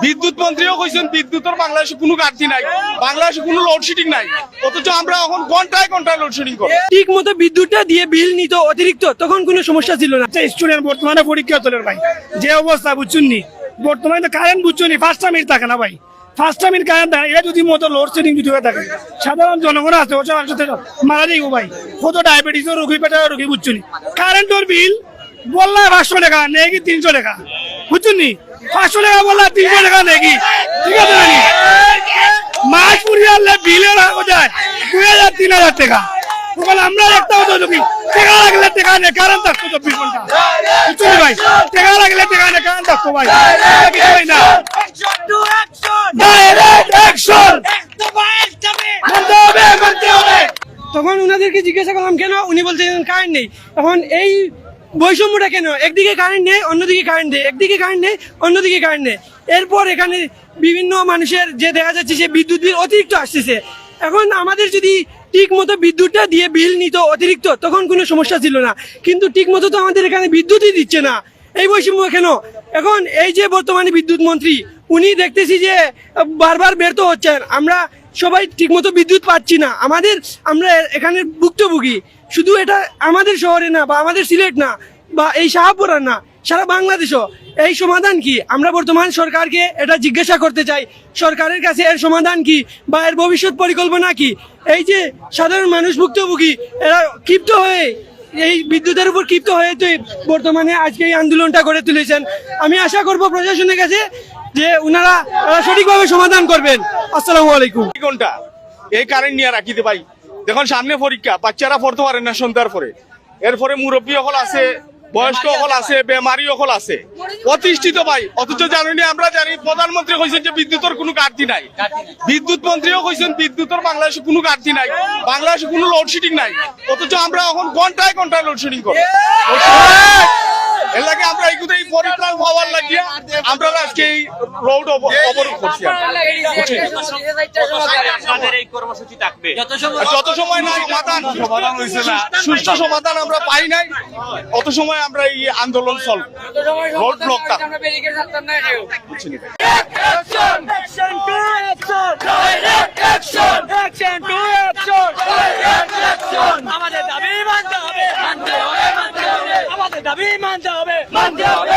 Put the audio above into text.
বিদ্যুৎ মন্ত্রীও কইছেন বিদ্যুতের বাংলাদেশে কোনো ঘাটতি নাই, বাংলাদেশে কোনো লোডশেডিং নাই, অথচ আমরা এখন ঘন্টায় ঘন্টায় লোডশেডিং করি। ঠিক মতো বিদ্যুৎটা দিয়ে বিল নিত অতিরিক্ত, তখন কোনো সমস্যা ছিল না। স্টুডেন্ট বর্তমানে পরীক্ষা চলে ভাই, যে অবস্থা বুঝছেন নি, বর্তমানে কারেন্ট বুঝছো নি, 5টা মিনিট থাকে না ভাই, 5টা মিনিট কারেন্ট থাকে। এটা যদি মতো লোডশেডিং যদি হয়ে থাকে, সাধারণ জনগণ আছে ওসব সাথে মারা যাইব ভাই। কত ডায়াবেটিসের রোগী, পেটের রোগী বুঝছো নি, কারেন্টের বিল বললা 500 টাকা নেই কি 300 টাকা, বুঝছেন নি, 500 টাকা বললা 300 টাকা নেই কি, ঠিক আছে নাকি? মাস পুরিয়ে আনলে বিলের যায় 2000 3000 টাকা। আমরা একটা টাকা লাগলে টাকা নেই, কারেন্ট থাকতো 24 ঘন্টা, বুঝছেন ভাই, টাকা লাগলে টাকা নেই, কারেন্ট থাকতো ভাই, না ডাইরেক্ট অ্যাকশন মানতে হবে। তখন উনাদেরকে জিজ্ঞাসা করলাম কেন, উনি বলছেন কারেন্ট নেই। এখন এই বৈষম্যটা কেন, একদিকে কারেন্ট নেই অন্যদিকে কারেন্ট নেই, একদিকে কারেন্ট নেই অন্যদিকে কারেন্ট নেই। এরপর এখানে বিভিন্ন মানুষের যে দেখা যাচ্ছে যে বিদ্যুৎ বিল অতিরিক্ত আসতেছে। এখন আমাদের যদি ঠিক মতো বিদ্যুৎটা দিয়ে বিল নিত অতিরিক্ত, তখন কোনো সমস্যা ছিল না, কিন্তু ঠিক মতো তো আমাদের এখানে বিদ্যুৎই দিচ্ছে না। এই বৈষম্য কেন? এখন এই যে বর্তমানে বিদ্যুৎ মন্ত্রী, উনি দেখতেছি যে বারবার ব্যর্থ হচ্ছেন। আমরা সবাই ঠিকমতো বিদ্যুৎ পাচ্ছি না, আমরা এখানে ভুক্তভোগী। শুধু এটা আমাদের শহরে না, বা আমাদের সিলেট না, বা এই শাহপুরা না, সারা বাংলাদেশও। এই সমাধান কি? আমরা বর্তমান সরকারকে এটা জিজ্ঞাসা করতে চাই, সরকারের কাছে এর সমাধান কি বা এর ভবিষ্যৎ পরিকল্পনা কি? এই যে সাধারণ মানুষ ভুক্তভোগী, এরা ক্ষিপ্ত হয়ে, এই বিদ্যুতের উপর ক্ষিপ্ত হয়ে তো বর্তমানে আজকে এই আন্দোলনটা গড়ে তুলেছেন। আমি আশা করব প্রশাসনের কাছে যে উনারা সঠিকভাবে সমাধান করবেন। আসসালামু আলাইকুম। ঘন্টা এই কারেন্ট নিয়ে রাখিতে ভাই, দেখুন সামনে পরীক্ষা, বাচ্চারা পড়তে পারে না সন্ধ্যার পরে, এরপরে মুরব্বী সকল আছে, বয়স্ক সকল আছে, বেমারি সকল আছে, প্রতিষ্ঠিত ভাই। অথচ জানি আমরা জানি প্রধানমন্ত্রী কইছেন যে বিদ্যুতের কোনো ঘাটতি নাই, বিদ্যুৎ মন্ত্রীও কইছেন বিদ্যুতের বাংলাদেশে কোনো ঘাটতি নাই, বাংলাদেশে কোনো লোডশেডিং নাই, অথচ আমরা এখন ঘন্টায় ঘন্টায় লোডশেডিং করি। এর লাগে আমরা এই পরিত্রাণ পাওয়ার লাগিয়ে আমরা আজকে এই রোড অবরোধ করছি। যত সময় নাই সমাধান হয়েছে না, সুষ্ঠু সমাধান আমরা পাই নাই, অত সময় আমরা এই আন্দোলন চলবে, রোড ব্লক থাকবে। আমাদের দাবি মানতে হবে, মানতে হবে, আমাদের দাবি মানতে হবে, মানতে হবে।